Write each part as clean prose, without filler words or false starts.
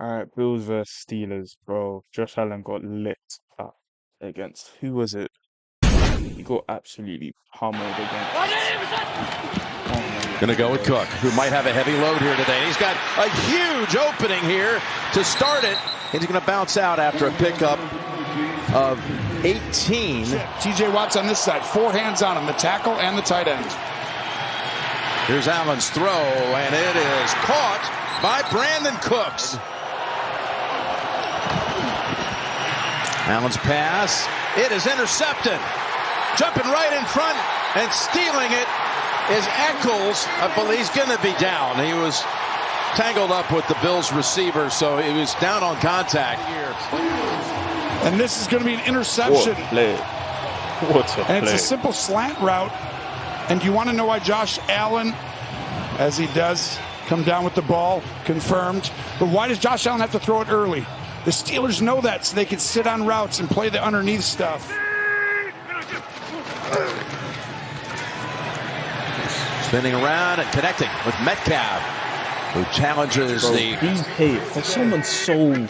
Alright, Bills vs Steelers, bro. Josh Allen got lit up against who was it? He got absolutely pummeled against. Gonna go with Cook, who might have a heavy load here today. He's got a huge opening here to start it. He's gonna bounce out after a pickup of 18. TJ Watt's on this side, 4 hands on him, the tackle and the tight end. Here's Allen's throw, and it is caught by Brandon Cooks. Allen's pass, it is intercepted. Jumping right in front and stealing it is Eccles. I believe he's going to be down. He was tangled up with the Bills receiver, so he was down on contact here. And this is going to be an interception. What a play. What a play. And it's a simple slant route. And you want to know why Josh Allen, as he does, come down with the ball, confirmed. But why does Josh Allen have to throw it early? The Steelers know that, so they can sit on routes and play the underneath stuff. Spinning around and connecting with Metcalf, who challenges the... He's paid for someone so...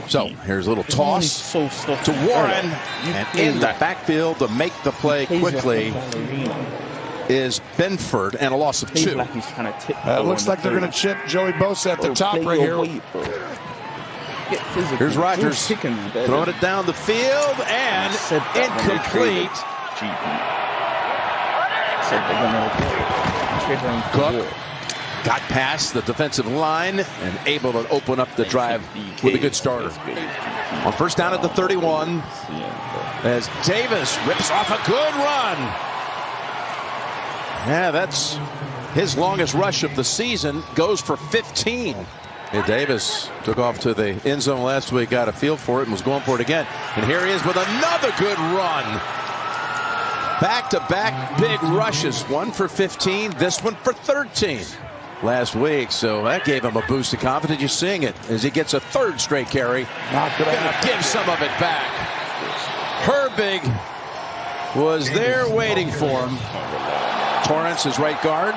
So here's a little toss to Warren, and in the backfield to make the play quickly is Benford, and a loss of 2. It looks like they're going to chip Joey Bosa at the top right here. Here's Rodgers throwing it down the field, and incomplete. Cook got past the defensive line and able to open up the drive with a good starter. On first down at the 31, as Davis rips off a good run. Yeah, that's his longest rush of the season, goes for 15. Yeah, Davis took off to the end zone last week, got a feel for it, and was going for it again. And here he is with another good run. Back-to-back big rushes, one for 15, this one for 13 last week. So that gave him a boost of confidence. You're seeing it as he gets a 3rd straight carry. Not good. Gonna give some of it back. Herbig was there waiting for him. Torrance is right guard.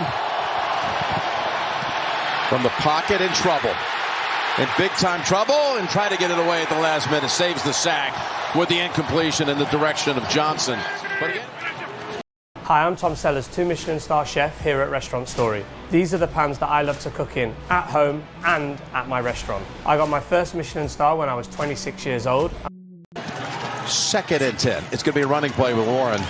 From the pocket, in trouble. In big-time trouble, and try to get it away at the last minute. Saves the sack with the incompletion in the direction of Johnson. But again... Hi, I'm Tom Sellers, 2 Michelin star chef here at Restaurant Story. These are the pans that I love to cook in, at home and at my restaurant. I got my first Michelin star when I was 26 years old. 2nd and 10. It's going to be a running play with Warren.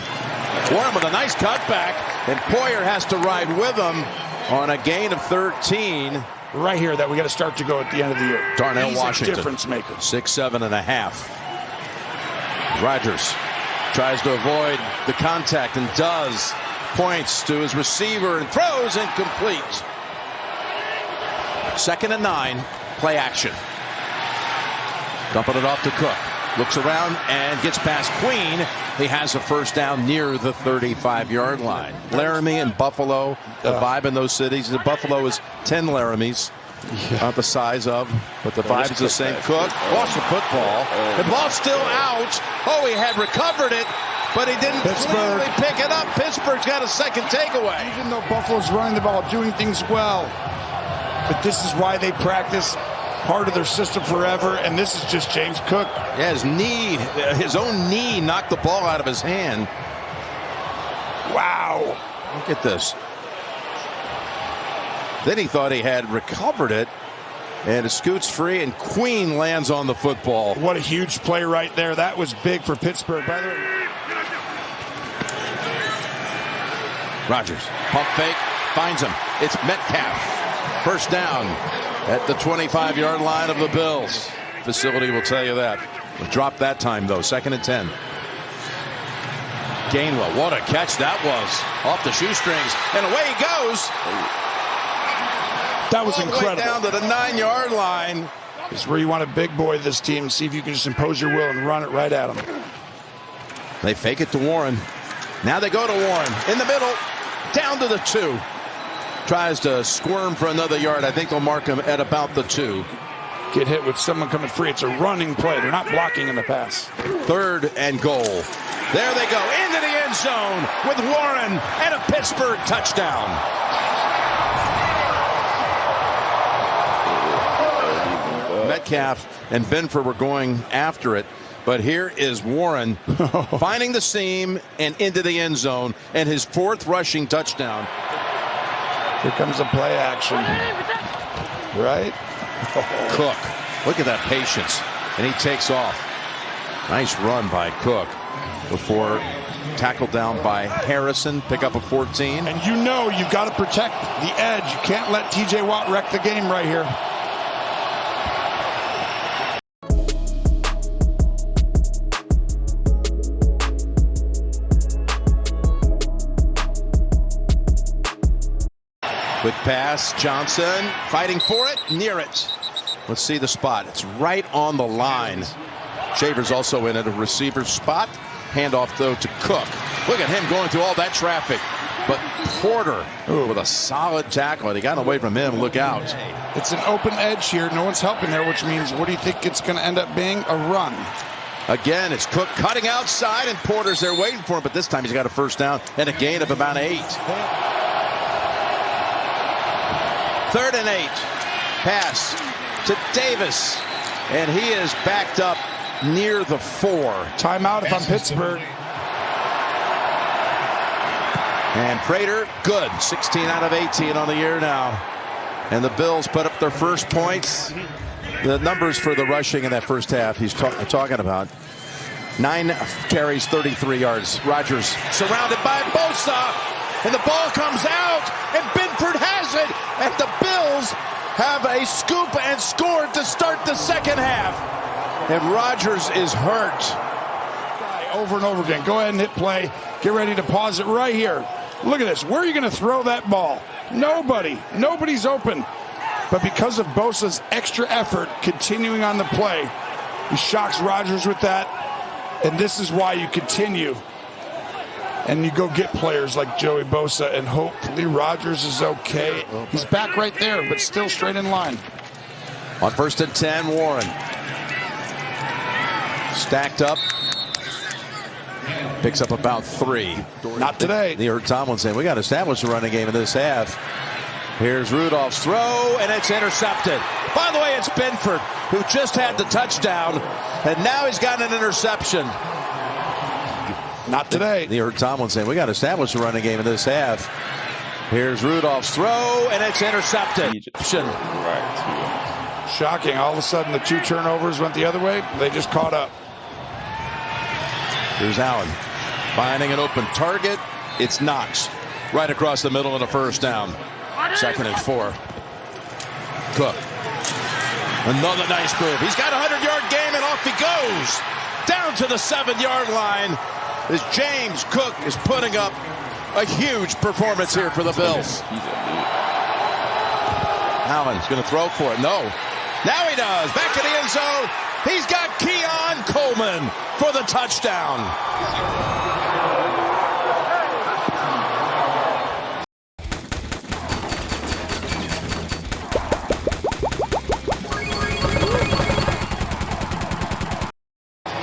Warren with a nice cutback, and Poyer has to ride with him on a gain of 13. Right here that we got to start to go at the end of the year. Darnell He's Washington, a difference maker. 6'7.5". Rodgers tries to avoid the contact and does. Points to his receiver and throws incomplete. 2nd and 9. Play action. Dumping it off to Cook. Looks around and gets past Queen. He has a first down near the 35-yard line. Laramie and Buffalo, the vibe in those cities. Buffalo is 10 Laramies. Not the size of, but the vibe is the same. Cook lost the football. The ball's still out. Oh, he had recovered it, but he didn't cleanly pick it up. Pittsburgh's got a 2nd takeaway. Even though Buffalo's running the ball, doing things well, but this is why they practice part of their system forever, and this is just James Cook. Yeah, his own knee knocked the ball out of his hand. Wow. Look at this. Then he thought he had recovered it, and it scoots free, and Queen lands on the football. What a huge play right there. That was big for Pittsburgh. By the way, Rodgers, pump fake, finds him. It's Metcalf. First down at the 25-yard line of the Bills. Facility will tell you that. Dropped that time, though. 2nd and 10. Gainwell, what a catch that was. Off the shoestrings, and away he goes. That was incredible. Down to the 9-yard line. This is where you want a big boy this team. See if you can just impose your will and run it right at him. They fake it to Warren. Now they go to Warren. In the middle. Down to the 2. Tries to squirm for another yard. I think they'll mark him at about the 2. Get hit with someone coming free. It's a running play. They're not blocking in the pass. 3rd and goal. There they go. Into the end zone with Warren and a Pittsburgh touchdown. Metcalf and Benford were going after it. But here is Warren finding the seam and into the end zone, and his 4th rushing touchdown. Here comes the play action. Right? Cook, look at that patience. And he takes off. Nice run by Cook before tackled down by Harrison. Pick up a 14. And you know you've got to protect the edge. You can't let TJ Watt wreck the game right here. Quick pass, Johnson fighting for it, near it. Let's see the spot. It's right on the line. Shaver's also in at a receiver spot. Handoff, though, to Cook. Look at him going through all that traffic. But Porter with a solid tackle. He got away from him. Look out. It's an open edge here. No one's helping there, which means what do you think it's going to end up being? A run. Again, it's Cook cutting outside, and Porter's there waiting for him. But this time he's got a first down and a gain of about 8. 3rd and 8. Pass to Davis. And he is backed up near the 4. Timeout if I'm Pittsburgh. And Prater, good. 16 out of 18 on the year now. And the Bills put up their first points. The numbers for the rushing in that first half he's talking about. 9 carries, 33 yards. Rodgers surrounded by Bosa. And the ball comes out. And Benford has it. And the Bills have a scoop and score to start the second half. And Rodgers is hurt. Over and over again. Go ahead and hit play. Get ready to pause it right here. Look at this. Where are you going to throw that ball? Nobody. Nobody's open. But because of Bosa's extra effort continuing on the play, he shocks Rodgers with that. And this is why you continue. And you go get players like Joey Bosa, and hopefully Rodgers is okay. He's back right there, but still straight in line. On 1st and 10, Warren. Stacked up. Picks up about 3. Not today. You heard Tomlin saying, we got to establish a running game in this half. Here's Rudolph's throw, and it's intercepted. By the way, it's Benford, who just had the touchdown, and now he's got an interception. Not today. You heard Tomlin saying, we got to establish a running game in this half. Here's Rudolph's throw, and it's intercepted. Shocking. All of a sudden, the 2 turnovers went the other way. They just caught up. Here's Allen finding an open target. It's Knox right across the middle of the first down. 2nd and 4. Cook. Another nice move. He's got a 100-yard game, and off he goes. Down to the 7-yard line as James Cook is putting up a huge performance here for the Bills. Allen's going to throw for it. No. Now he does. Back to the end zone. He's got Keon Coleman for the touchdown.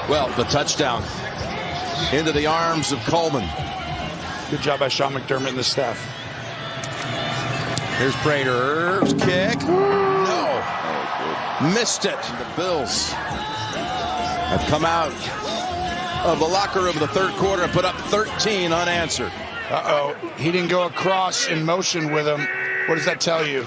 Well, the touchdown into the arms of Coleman. Good job by Sean McDermott and the staff. Here's Prater's kick. No. Missed it. The Bills have come out of the locker room in the 3rd quarter and put up 13 unanswered. Uh-oh. He didn't go across in motion with him. What does that tell you?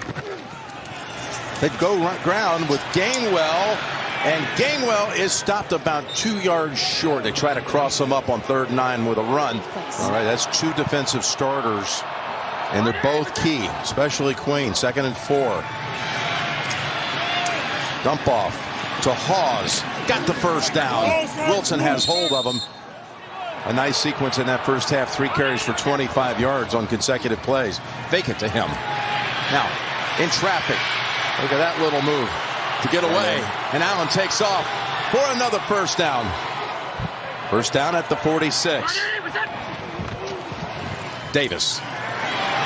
They go ground with Gainwell, and Gainwell is stopped about 2 yards short. They try to cross him up on 3rd and 9 with a run. All right, that's 2 defensive starters, and they're both key, especially Queen. 2nd and 4. Dump off to Hawes. Got the first down. Wilson has hold of him. A nice sequence in that first half. 3 carries for 25 yards on consecutive plays. Fake it to him. Now, in traffic. Look at that little move to get away. And Allen takes off for another first down. First down at the 46. Davis.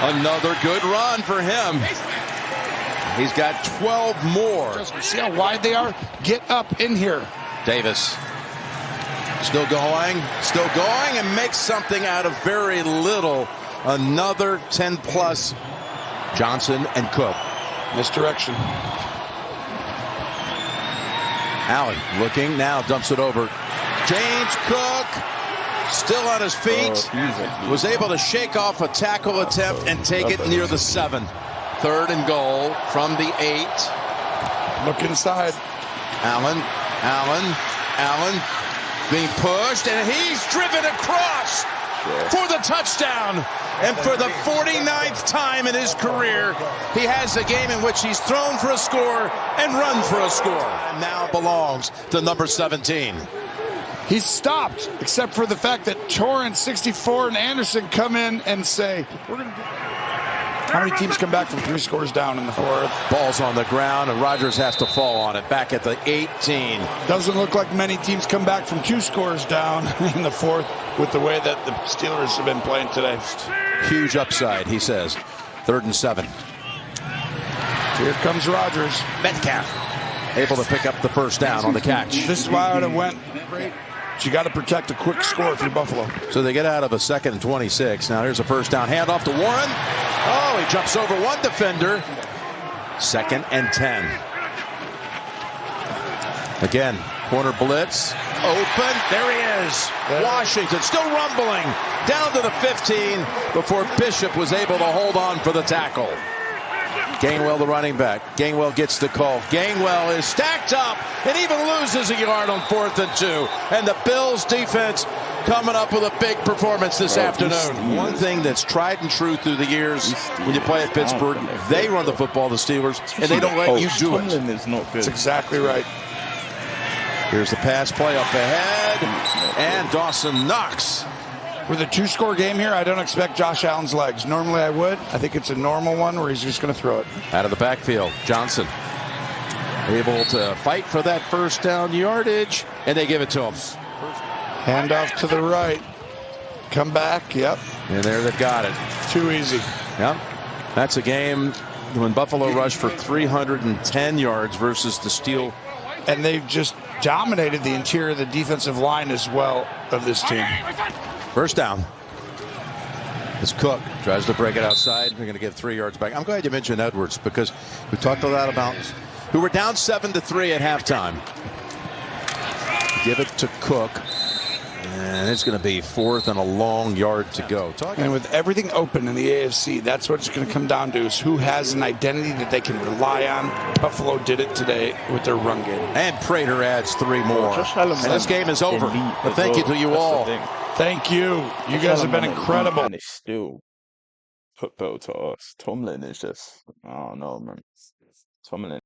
Another good run for him. He's got 12 more. See how wide they are? Get up in here. Davis still going, and makes something out of very little. Another 10-plus. Johnson and Cook. Misdirection. Allen looking now, dumps it over. James Cook still on his feet. Was able to shake off a tackle attempt and take it near the 7. 3rd and goal from the 8. Look inside. Allen being pushed, and he's driven across for the touchdown. And for the 49th time in his career, he has a game in which he's thrown for a score and run for a score. And now belongs to number 17. He's stopped, except for the fact that Torrance, 64, and Anderson come in and say, we're going to do. How many teams come back from 3 scores down in the 4th? Ball's on the ground, and Rodgers has to fall on it. Back at the 18. Doesn't look like many teams come back from 2 scores down in the 4th with the way that the Steelers have been playing today. Huge upside, he says. 3rd and 7. Here comes Rodgers. Metcalf able to pick up the first down on the catch. This is why I would have went. You got to protect a quick score if you're Buffalo. So they get out of a 2nd and 26. Now here's a first down handoff to Warren. Oh, he jumps over one defender. 2nd and 10. Again, corner blitz. Open. There he is. Washington still rumbling. Down to the 15 before Bishop was able to hold on for the tackle. Gainwell, the running back. Gainwell gets the call. Gainwell is stacked up and even loses a yard on 4th and 2. And the Bills defense coming up with a big performance this afternoon. One thing that's tried and true through the years when you play at Pittsburgh, they run the football, the Steelers, and they don't let you do it. TOMLIN is not good. That's exactly right. Here's the pass play up ahead, and Dawson Knox. With a 2-score game here, I don't expect Josh Allen's legs. Normally I would. I think it's a normal one where he's just going to throw it. Out of the backfield, Johnson able to fight for that first down yardage, and they give it to him. Handoff to the right. Come back, yep. And there they've got it. Too easy. Yep. That's a game when Buffalo rushed for 310 yards versus the Steel. And they've just dominated the interior of the defensive line as well of this team. First down. As Cook tries to break it outside. They're going to give 3 yards back. I'm glad you mentioned Edwards because we talked a lot about who were down 7-3 at halftime. Give it to Cook. And it's going to be 4th and a long yard to go. And with everything open in the AFC, that's what it's going to come down to is who has an identity that they can rely on. Buffalo did it today with their run game. And Prater adds 3 more. And this game is over. But thank you to you all. Thank you. You guys have been incredible. And it's still put belt to us. TOMLIN is just, I don't know, man. TOMLIN.